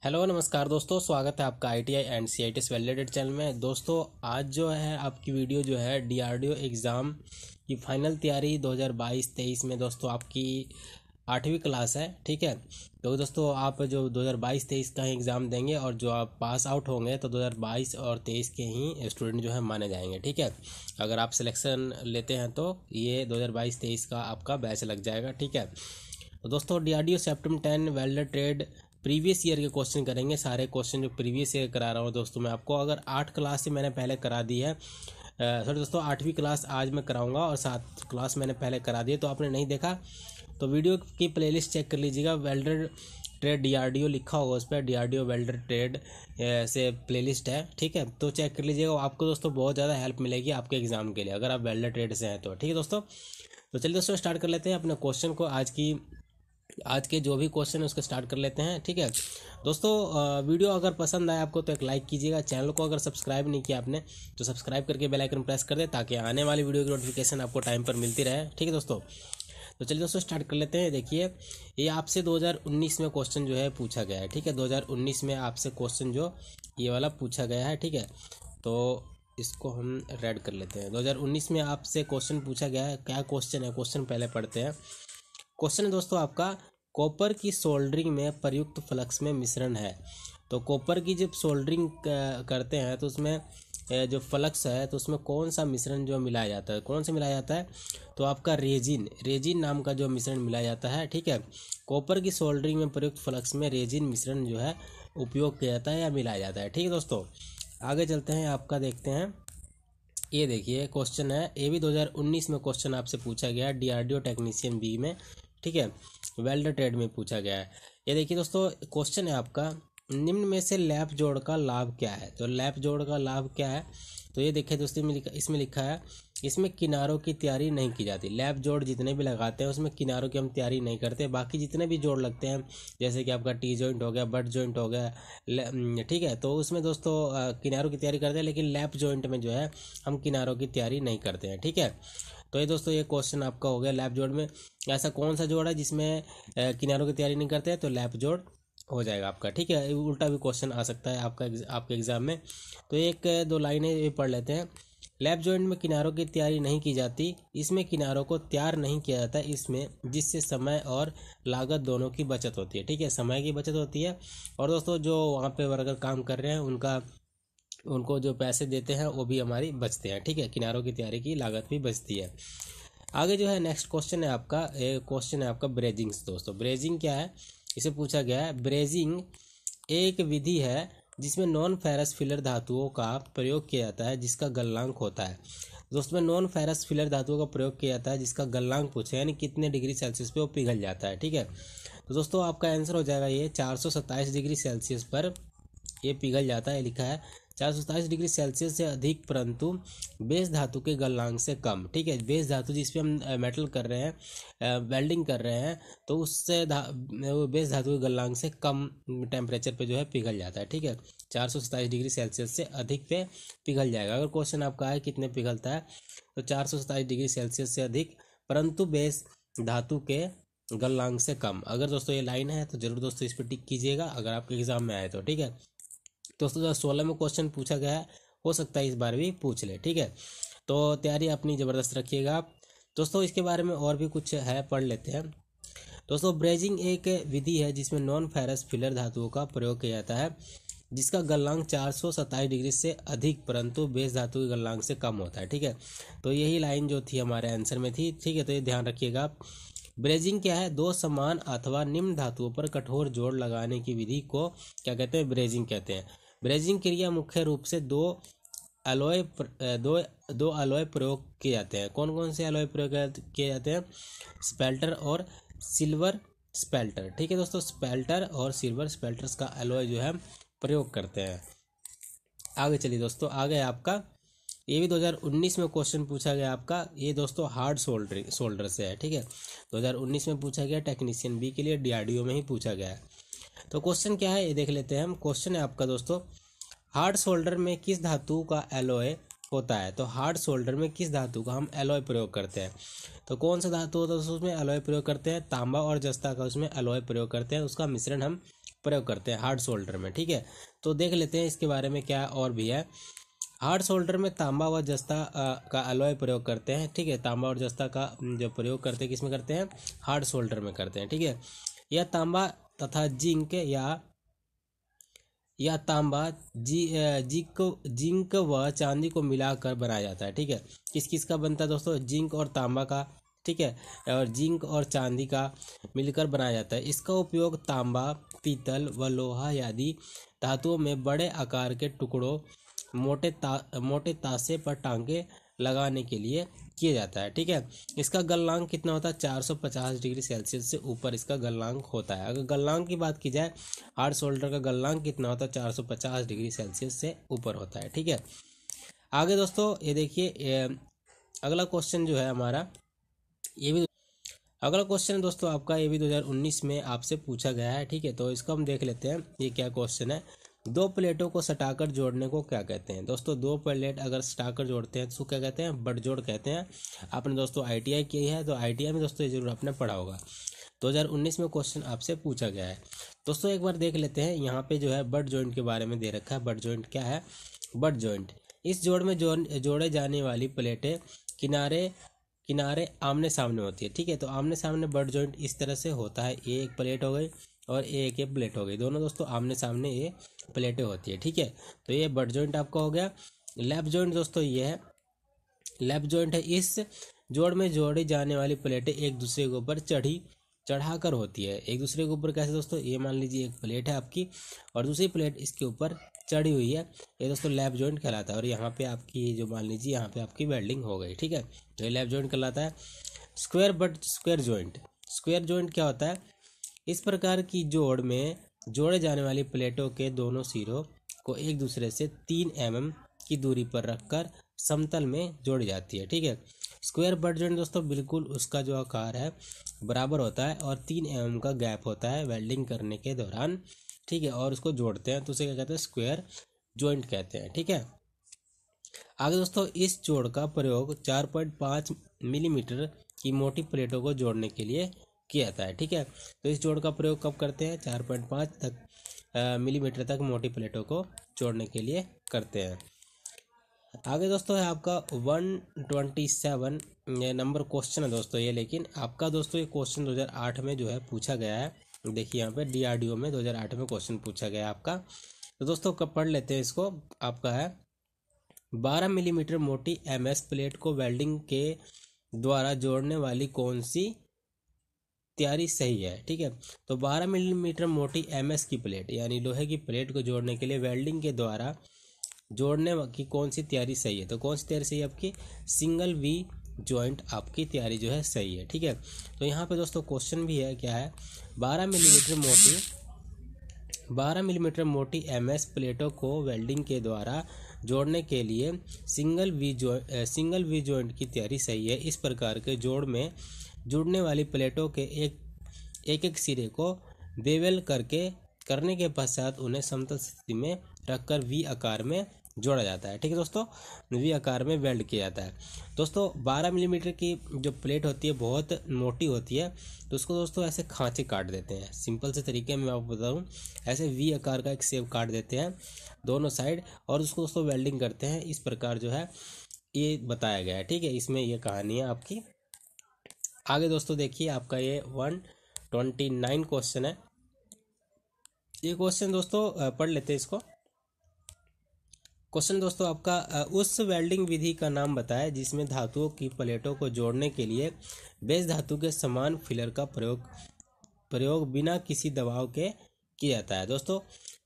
Hello नमस्कार दोस्तों, स्वागत है आपका ITI and CITS validated channel में। दोस्तों आज जो है आपकी वीडियो जो है डीआरडीओ एग्ज़ाम की फाइनल तैयारी 2022-23 में दोस्तों आपकी 8वीं क्लास है। ठीक है, तो दोस्तों आप जो 2022-23 का ही एग्ज़ाम देंगे और जो आप पास आउट होंगे तो 2022 और 23 के ही स्टूडेंट जो है माने जाएंगे। ठीक है, अगर आप सिलेक्शन लेते हैं तो ये 2022-23 का आपका बैच लग जाएगा। ठीक है, तो दोस्तों DRDO September 10 welder trade previous year के क्वेश्चन करेंगे। सारे क्वेश्चन जो प्रीवियस ईयर करा रहा हूँ दोस्तों मैं आपको, अगर 8 क्लास से मैंने पहले करा दी है, सॉरी दोस्तों 8वीं क्लास आज मैं कराऊंगा और 7 क्लास मैंने पहले करा दी है, तो आपने नहीं देखा तो वीडियो की प्लेलिस्ट चेक कर लीजिएगा। वेल्डर ट्रेड डीआरडीओ लिखा होगा उस पर, डीआरडीओ वेल्डर ट्रेड से प्लेलिस्ट है। ठीक है, तो चेक कर लीजिएगा, आपको दोस्तों बहुत ज़्यादा हेल्प मिलेगी आपके एग्जाम के लिए अगर आप वेल्डर ट्रेड से हैं तो। ठीक है दोस्तों, तो चलिए दोस्तों स्टार्ट कर लेते हैं अपने क्वेश्चन को। आज के जो भी क्वेश्चन है उसको स्टार्ट कर लेते हैं। ठीक है दोस्तों, वीडियो अगर पसंद आए आपको तो एक लाइक कीजिएगा। चैनल को अगर सब्सक्राइब नहीं किया आपने तो सब्सक्राइब करके बेल आइकन प्रेस कर दे ताकि आने वाली वीडियो की नोटिफिकेशन आपको टाइम पर मिलती रहे। ठीक है दोस्तों, तो चलिए दोस्तों स्टार्ट कर लेते हैं। देखिए ये आपसे 2019 में क्वेश्चन जो है पूछा गया है। ठीक है, 2019 में आपसे क्वेश्चन जो ये वाला पूछा गया है। ठीक है, तो इसको हम रेड कर लेते हैं। 2019 में आपसे क्वेश्चन पूछा गया है। क्या क्वेश्चन है, क्वेश्चन पहले पढ़ते हैं। क्वेश्चन है दोस्तों आपका, कॉपर की सोल्डरिंग में प्रयुक्त फ्लक्स में मिश्रण है। तो कॉपर की जब सोल्डरिंग करते हैं तो उसमें जो फ्लक्स है तो उसमें कौन सा मिश्रण जो मिलाया जाता है, कौन सा मिलाया जाता है, तो आपका रेजिन नाम का जो मिश्रण मिलाया जाता है। ठीक है, कॉपर की सोल्डरिंग में प्रयुक्त फ्लक्स में रेजिन मिश्रण जो है उपयोग किया जाता है या मिलाया जाता है। ठीक है दोस्तों, आगे चलते हैं, आपका देखते हैं। ये देखिए क्वेश्चन है, ये भी 2019 में क्वेश्चन आपसे पूछा गया है डीआरडीओ टेक्नीशियन बी में। ठीक है, वेल्डर ट्रेड में पूछा गया है। ये देखिए दोस्तों क्वेश्चन है आपका, निम्न में से लैप जोड़ का लाभ क्या है। तो लैप जोड़ का लाभ क्या है, तो ये देखिए दोस्तों इसमें लिखा है, इसमें किनारों की तैयारी नहीं की जाती। लैप जोड़ जितने भी लगाते हैं उसमें किनारों की हम तैयारी नहीं करते। बाकी जितने भी जोड़ लगते हैं जैसे कि आपका टी जॉइंट हो गया, बट जॉइंट हो गया, ठीक है, तो उसमें दोस्तों किनारों की तैयारी करते हैं, लेकिन लैप जॉइंट में जो है हम किनारों की तैयारी नहीं करते हैं। ठीक है, तो ये दोस्तों ये क्वेश्चन आपका हो गया। लैप जोड़ में ऐसा कौन सा जोड़ है जिसमें किनारों की तैयारी नहीं करते हैं, तो लैप जोड़ हो जाएगा आपका। ठीक है, उल्टा भी क्वेश्चन आ सकता है आपके एग्जाम में। तो एक दो लाइनें ये पढ़ लेते हैं। लैप जॉइंट में किनारों की तैयारी नहीं की जाती, इसमें किनारों को तैयार नहीं किया जाता इसमें, जिससे समय और लागत दोनों की बचत होती है। ठीक है, समय की बचत होती है और दोस्तों जो वहाँ पे वर्कर काम कर रहे हैं उनको जो पैसे देते हैं वो भी हमारी बचते हैं। ठीक है, किनारों की तैयारी की लागत भी बचती है। आगे जो है नेक्स्ट क्वेश्चन है आपका, क्वेश्चन है आपका ब्रेजिंग। दोस्तों ब्रेजिंग क्या है, इसे पूछा गया है। ब्रेजिंग एक विधि है जिसमें नॉन फेरस फिलर धातुओं का प्रयोग किया जाता है जिसका गलनांक होता है। दोस्तों में नॉन फेरस फिलर धातुओं का प्रयोग किया जाता है जिसका गलनांक पूछे, यानी कितने डिग्री सेल्सियस पे वो पिघल जाता है। ठीक है, तो दोस्तों आपका आंसर हो जाएगा ये 427 डिग्री सेल्सियस पर ये पिघल जाता है। लिखा है 427 डिग्री सेल्सियस से अधिक परंतु बेस धातु के गलनांक से कम। ठीक है, बेस धातु जिस पे हम मेटल कर रहे हैं, वेल्डिंग कर रहे हैं, तो उससे बेस धातु के गलनांक से कम टेम्परेचर पे जो है पिघल जाता है। ठीक है, 427 डिग्री सेल्सियस से अधिक पे पिघल जाएगा। अगर क्वेश्चन आपका है कितने पिघलता है, तो 427 डिग्री सेल्सियस से अधिक परंतु बेस धातु के गलनांक से कम। अगर दोस्तों ये लाइन है तो जरूर दोस्तों इस पर टिक कीजिएगा अगर आपके एग्जाम में आए तो। ठीक है दोस्तों, 2016 में क्वेश्चन पूछा गया है, हो सकता है इस बार भी पूछ ले। ठीक है, तो तैयारी अपनी ज़बरदस्त रखिएगा आप। दोस्तों इसके बारे में और भी कुछ है, पढ़ लेते हैं। दोस्तों ब्रेजिंग एक विधि है जिसमें नॉन फेरस फिलर धातुओं का प्रयोग किया जाता है जिसका गलनांक 427 डिग्री से अधिक परंतु बेस धातु के गलनांक से कम होता है। ठीक है, तो यही लाइन जो थी हमारे आंसर में थी। ठीक है, तो ये ध्यान रखिएगा आप। ब्रेजिंग क्या है, दो समान अथवा निम्न धातुओं पर कठोर जोड़ लगाने की विधि को क्या कहते हैं, ब्रेजिंग कहते हैं। ब्रेजिंग क्रिया मुख्य रूप से दो अलॉय प्रयोग किए जाते हैं। कौन कौन से अलॉय प्रयोग किए जाते हैं, स्पेल्टर और सिल्वर स्पेल्टर। ठीक है दोस्तों, स्पेल्टर और सिल्वर स्पेल्टर्स का अलॉय जो है प्रयोग करते हैं। आगे चलिए दोस्तों, आगे आपका ये भी 2019 में क्वेश्चन पूछा गया आपका, ये दोस्तों हार्ड सोल्डर से है। ठीक है, 2019 में पूछा गया, टेक्नीशियन बी के लिए डीआरडीओ में ही पूछा गया है। तो क्वेश्चन क्या है ये देख लेते हैं हम। क्वेश्चन है आपका दोस्तों, हार्ड सोल्डर में किस धातु का एलॉय होता है। तो हार्ड सोल्डर में किस धातु का हम एलॉय प्रयोग करते हैं, तो कौन सा धातु होता है उसमें एलॉय प्रयोग करते हैं, तांबा और जस्ता का उसमें एलॉय प्रयोग करते हैं, उसका मिश्रण हम प्रयोग करते हैं हार्ड सोल्डर में। ठीक है, तो देख लेते हैं इसके बारे में क्या और भी है। हार्ड सोल्डर में तांबा व जस्ता का अलॉय प्रयोग करते हैं। ठीक है, तांबा और जस्ता का जो प्रयोग करते हैं किसमें करते हैं, हार्ड सोल्डर में करते हैं। ठीक है, यह तांबा तथा या तांबा जिंक व चांदी को मिलाकर बनाया जाता है। ठीक है, किस किस का बनता है दोस्तों, जिंक और तांबा का। ठीक है, और जिंक और चांदी का मिलकर बनाया जाता है। इसका उपयोग तांबा, पीतल व लोहा आदि धातुओं में बड़े आकार के टुकड़ों मोटे तासे पर टांगे लगाने के लिए किया जाता है। ठीक है, इसका गलनांक कितना होता है, 450 डिग्री सेल्सियस से ऊपर इसका गलनांक होता है। अगर गलनांक की बात की जाए, हार्ड सोल्डर का गलनांक कितना होता है, 450 डिग्री सेल्सियस से ऊपर होता है। ठीक है, आगे दोस्तों ये देखिए, अगला क्वेश्चन जो है हमारा, ये भी अगला क्वेश्चन दोस्तों आपका ये भी 2019 में आपसे पूछा गया है। ठीक है, तो इसको हम देख लेते हैं ये क्या क्वेश्चन है। दो प्लेटों को सटाकर जोड़ने को क्या कहते हैं दोस्तों, दो प्लेट अगर सटाकर जोड़ते हैं तो क्या कहते हैं, बटजोड़ कहते हैं। आपने दोस्तों आईटीआई की है तो आईटीआई में दोस्तों ये जरूर आपने पढ़ा होगा। 2019 में क्वेश्चन आपसे पूछा गया है। दोस्तों एक बार देख लेते हैं, यहाँ पे जो है बट जॉइंट के बारे में दे रखा है। बट जॉइंट क्या है, बट जॉइंट इस जोड़ में जोड़े जाने वाली प्लेटें किनारे आमने सामने होती है। ठीक है, तो आमने सामने बट जॉइंट इस तरह से होता है। ये एक प्लेट हो गई और ये प्लेट हो गई, दोनों दोस्तों आमने सामने ये प्लेटें होती है। ठीक है, तो ये बट जॉइंट आपका हो गया। लैप जॉइंट दोस्तों ये है, लैप जॉइंट है, इस जोड़ में जोड़ी जाने वाली प्लेटें एक दूसरे के ऊपर चढ़ाकर होती है। एक दूसरे के ऊपर कैसे दोस्तों, ये मान लीजिए एक प्लेट है आपकी और दूसरी प्लेट इसके ऊपर चढ़ी हुई है, ये दोस्तों लैप जॉइंट कहलाता है। और यहाँ पे आपकी जो मान लीजिए यहाँ पे आपकी वेल्डिंग हो गई। ठीक है, तो ये लैप जॉइंट कहलाता है। स्क्वायर जॉइंट क्या होता है, इस प्रकार की जोड़ में जोड़े जाने वाली प्लेटों के दोनों सिरों को एक दूसरे से 3 mm की दूरी पर रखकर समतल में जोड़ी जाती है। ठीक है, स्क्वायर बट जॉइंट दोस्तों बिल्कुल उसका जो आकार है बराबर होता है और 3 mm का गैप होता है वेल्डिंग करने के दौरान। ठीक है, और उसको जोड़ते हैं तो उसे क्या कहते हैं, स्क्वायर जॉइंट कहते हैं। ठीक है, आगे दोस्तों इस जोड़ का प्रयोग 4.5 मिलीमीटर की मोटी प्लेटों को जोड़ने के लिए किया जाता है। ठीक है, तो इस जोड़ का प्रयोग कब करते हैं, 4.5 मिलीमीटर तक मोटी प्लेटों को जोड़ने के लिए करते हैं। आगे दोस्तों है आपका 127 नंबर क्वेश्चन है दोस्तों ये, लेकिन आपका दोस्तों ये क्वेश्चन 2008 में जो है पूछा गया है। देखिए यहाँ पे DRDO में 2008 में क्वेश्चन पूछा गया है आपका। तो दोस्तों कब पढ़ लेते हैं इसको। आपका है 12 मिलीमीटर मोटी MS प्लेट को वेल्डिंग के द्वारा जोड़ने वाली कौन सी तैयारी सही है। ठीक है, तो 12 मिलीमीटर मोटी MS की प्लेट यानी लोहे की प्लेट को जोड़ने के लिए वेल्डिंग के द्वारा जोड़ने की कौन सी तैयारी सही है, तो कौन सी तैयारी सही है आपकी, सिंगल V जॉइंट आपकी तैयारी जो है सही है। ठीक है, तो यहाँ पे दोस्तों क्वेश्चन भी है क्या है, 12 मिलीमीटर मोटी MS प्लेटों को वेल्डिंग के द्वारा जोड़ने के लिए सिंगल V जॉइंट की तैयारी सही है। इस प्रकार के जोड़ में जुड़ने वाली प्लेटों के एक सिरे को बेवेल करने के पश्चात उन्हें समतल स्थिति में रखकर V आकार में जोड़ा जाता है। ठीक है दोस्तों, V आकार में वेल्ड किया जाता है। दोस्तों 12 मिलीमीटर की जो प्लेट होती है बहुत मोटी होती है, तो उसको दोस्तों ऐसे खांचे काट देते हैं। सिंपल से तरीके में आपको बताऊँ, ऐसे V आकार का एक शेप काट देते हैं दोनों साइड और उसको दोस्तों वेल्डिंग करते हैं। इस प्रकार जो है ये बताया गया है। ठीक है, इसमें ये कहानी है आपकी। आगे दोस्तों देखिए आपका ये 129 क्वेश्चन है। ये क्वेश्चन दोस्तों पढ़ लेते हैं इसको। क्वेश्चन दोस्तों आपका उस वेल्डिंग विधि का नाम बताएं जिसमें धातुओं की प्लेटों को जोड़ने के लिए बेस धातु के समान फिलर का प्रयोग बिना किसी दबाव के किया जाता है। दोस्तों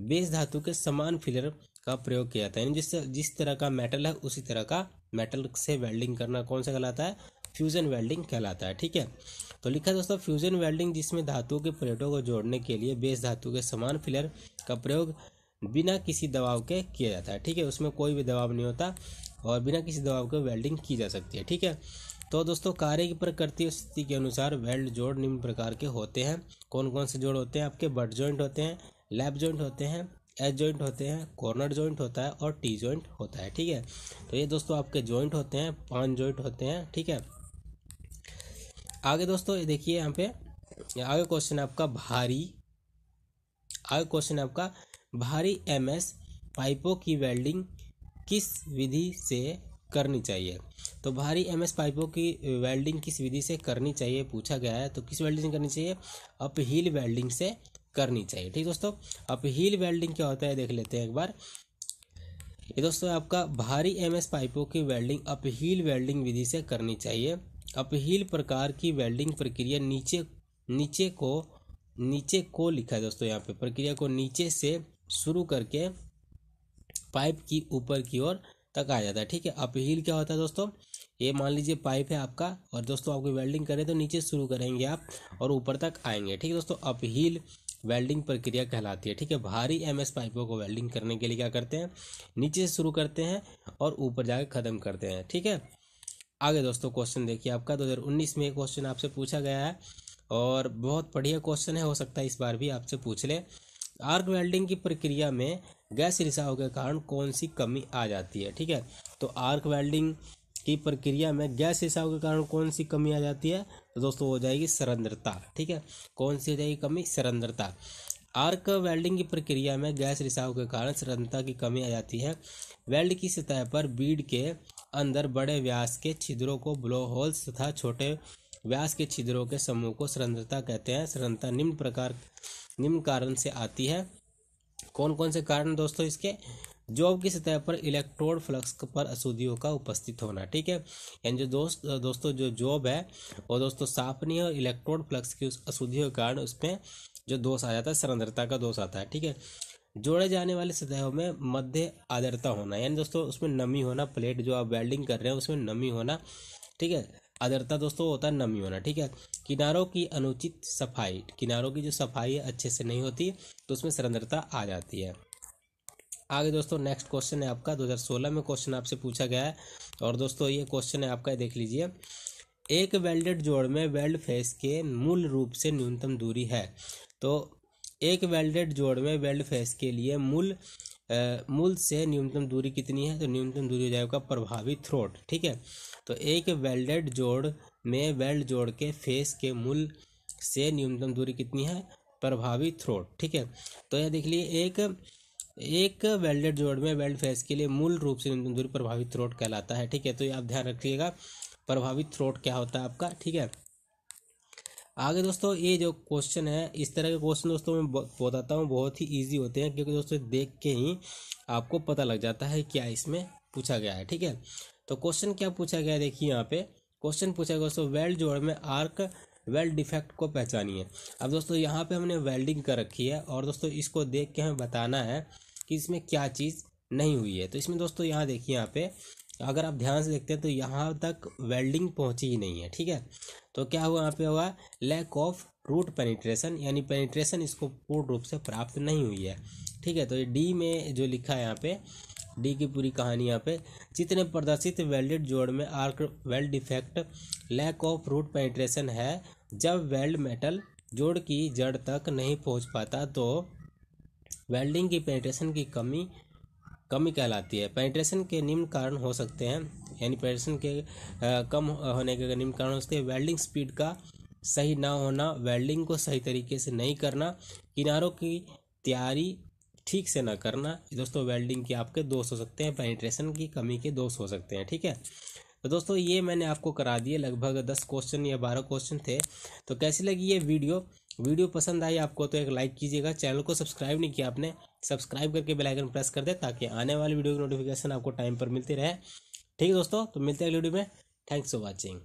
बेस धातु के समान फिलर का प्रयोग किया जाता है, यानी जिस तरह का मेटल है उसी तरह का मेटल से वेल्डिंग करना कौन सा कहलाता है, फ्यूजन वेल्डिंग कहलाता है। ठीक है, तो लिखा दोस्तों फ्यूजन वेल्डिंग जिसमें धातुओं की प्लेटों को जोड़ने के लिए बेस धातु के समान फिलर का प्रयोग बिना किसी दबाव के किया जाता है। ठीक है, उसमें कोई भी दबाव नहीं होता और बिना किसी दबाव के वेल्डिंग की जा सकती है। ठीक है, तो दोस्तों कार्य की प्रकृति और स्थिति के अनुसार वेल्ड जोड़ निम्न प्रकार के होते हैं। कौन कौन से जोड़ होते हैं आपके, बट जॉइंट होते हैं, लैप जॉइंट होते हैं, एज जॉइंट होते हैं, कॉर्नर जॉइंट होता है और टी जॉइंट होता है। ठीक है, तो ये दोस्तों आपके जॉइंट होते हैं, 5 जॉइंट होते हैं। ठीक है, आगे दोस्तों देखिए यहाँ पे आगे क्वेश्चन आपका भारी आगे क्वेश्चन है आपका, भारी एमएस पाइपों की वेल्डिंग किस विधि से करनी चाहिए। तो भारी एमएस पाइपों की वेल्डिंग किस विधि से करनी चाहिए पूछा गया है। तो किस वेल्डिंग से करनी चाहिए, अपहील वेल्डिंग से करनी चाहिए। ठीक दोस्तों, अपहील वेल्डिंग क्या होता है देख लेते हैं एक बार। ये दोस्तों आपका भारी एमएस पाइपों की वेल्डिंग अपहील वेल्डिंग विधि से करनी चाहिए। अपहील प्रकार की वेल्डिंग प्रक्रिया नीचे को लिखा है दोस्तों, यहाँ पे प्रक्रिया को नीचे से शुरू करके पाइप की ऊपर की ओर तक आ जाता है। ठीक है, अपहील क्या होता है दोस्तों, ये मान लीजिए पाइप है आपका और दोस्तों आपको वेल्डिंग करें तो नीचे शुरू करेंगे आप और ऊपर तक आएंगे। ठीक है दोस्तों, अपहील वेल्डिंग प्रक्रिया कहलाती है। ठीक है, भारी एमएस पाइपों को वेल्डिंग करने के लिए क्या करते हैं, नीचे से शुरू करते हैं और ऊपर जाकर खत्म करते हैं। ठीक है, आगे दोस्तों क्वेश्चन देखिए आपका 2019 में क्वेश्चन आपसे पूछा गया है और बहुत बढ़िया क्वेश्चन है, हो सकता है इस बार भी आपसे पूछ ले। आर्क वेल्डिंग की प्रक्रिया में गैस रिसाव के कारण कौन सी कमी आ जाती है। ठीक है, तो आर्क वेल्डिंग की प्रक्रिया में गैस रिसाव के कारण कौन सी कमी आ जाती है, तो दोस्तों हो जाएगी सरंध्रता। ठीक है, कौन सी हो जाएगी कमी, सरंध्रता। आर्क वेल्डिंग की प्रक्रिया में गैस रिसाव के कारण सरंध्रता की कमी आ जाती है। वेल्ड की सतह पर बीड के अंदर बड़े व्यास के छिद्रों को ब्लो होल्स तथा छोटे व्यास के छिद्रों के समूह को सरंध्रता कहते हैं। सरंध्रता निम्न कारण से आती है। कौन कौन से कारण दोस्तों इसके, जॉब की सतह पर इलेक्ट्रोड फ्लक्स पर अशुद्धियों का उपस्थित होना। ठीक है, यानी जो दोस्तों जो जॉब है वो दोस्तों साफ नहीं है और इलेक्ट्रोड फ्लक्स की उस अशुद्धियों के कारण उसमें जो दोष आ जाता है, सरंध्रता का दोष आता है। ठीक है, जोड़े जाने वाली सतहों में मध्य आर्द्रता होना, यानी दोस्तों उसमें नमी होना, प्लेट जो आप वेल्डिंग कर रहे हैं उसमें नमी होना। ठीक है, आर्द्रता दोस्तों होता है नमी होना। ठीक है, किनारों की अनुचित सफाई, किनारों की जो सफाई है अच्छे से नहीं होती तो उसमें सरंध्रता आ जाती है। आगे दोस्तों नेक्स्ट क्वेश्चन है आपका 2016 में क्वेश्चन आपसे पूछा गया है और दोस्तों ये क्वेश्चन है आपका, देख लीजिए। एक वेल्डेड जोड़ में वेल्ड फेस के मूल रूप से न्यूनतम दूरी है। तो एक वेल्डेड जोड़ में वेल्ड फेस के लिए मूल से न्यूनतम दूरी कितनी है, तो न्यूनतम दूरी हो जाएगा प्रभावी थ्रोट। ठीक है, तो एक वेल्डेड जोड़ में वेल्ड जोड़ के फेस के मूल से न्यूनतम दूरी कितनी है, प्रभावी थ्रोट। ठीक है, तो यह देख लिए एक वेल्डेड जोड़ में वेल्ड फेस के लिए मूल रूप से न्यूनतम दूरी प्रभावी थ्रोट कहलाता है। ठीक है, तो ये आप ध्यान रखिएगा प्रभावी थ्रोट क्या होता है आपका। ठीक है, आगे दोस्तों ये जो क्वेश्चन है, इस तरह के क्वेश्चन दोस्तों मैं बताता हूँ बहुत ही इजी होते हैं, क्योंकि दोस्तों देख के ही आपको पता लग जाता है क्या इसमें पूछा गया है। ठीक है, तो क्वेश्चन क्या पूछा गया है देखिए, यहाँ पे क्वेश्चन पूछा गया दोस्तों, वेल्ड जोड़ में आर्क वेल्ड डिफेक्ट को पहचानिए। अब दोस्तों यहाँ पे हमने वेल्डिंग कर रखी है और दोस्तों इसको देख के हमें बताना है कि इसमें क्या चीज़ नहीं हुई है। तो इसमें दोस्तों यहाँ देखिए, यहाँ पे अगर आप ध्यान से देखते हैं तो यहाँ तक वेल्डिंग पहुँची ही नहीं है। ठीक है, तो क्या हुआ यहाँ पे हुआ, लैक ऑफ रूट पेनिट्रेशन, यानी पेनिट्रेशन इसको पूर्ण रूप से प्राप्त नहीं हुई है। ठीक है, तो ये डी में जो लिखा है यहाँ पे, डी की पूरी कहानी यहाँ पे, जितने प्रदर्शित वेल्डेड जोड़ में arc weld defect lack of root penetration है, जब वेल्ड मेटल जोड़ की जड़ तक नहीं पहुँच पाता तो वेल्डिंग की पेनिट्रेशन की कमी कहलाती है। पेनिट्रेशन के निम्न कारण हो सकते हैं, यानी पेनिट्रेशन के कम होने के निम्न कारण हो सकते हैं, वेल्डिंग स्पीड का सही ना होना, वेल्डिंग को सही तरीके से नहीं करना, किनारों की तैयारी ठीक से ना करना, दोस्तों वेल्डिंग के आपके दोष हो सकते हैं, पेनिट्रेशन की कमी के दोष हो सकते हैं। ठीक है, तो दोस्तों ये मैंने आपको करा दिए, लगभग 10 क्वेश्चन या 12 क्वेश्चन थे। तो कैसी लगी ये वीडियो पसंद आई आपको तो एक लाइक कीजिएगा। चैनल को सब्सक्राइब नहीं किया आपने, सब्सक्राइब करके बेल आइकन प्रेस कर दे ताकि आने वाली वीडियो की नोटिफिकेशन आपको टाइम पर मिलती रहे। ठीक है दोस्तों, तो मिलते हैं अगली वीडियो में। Thanks for watching.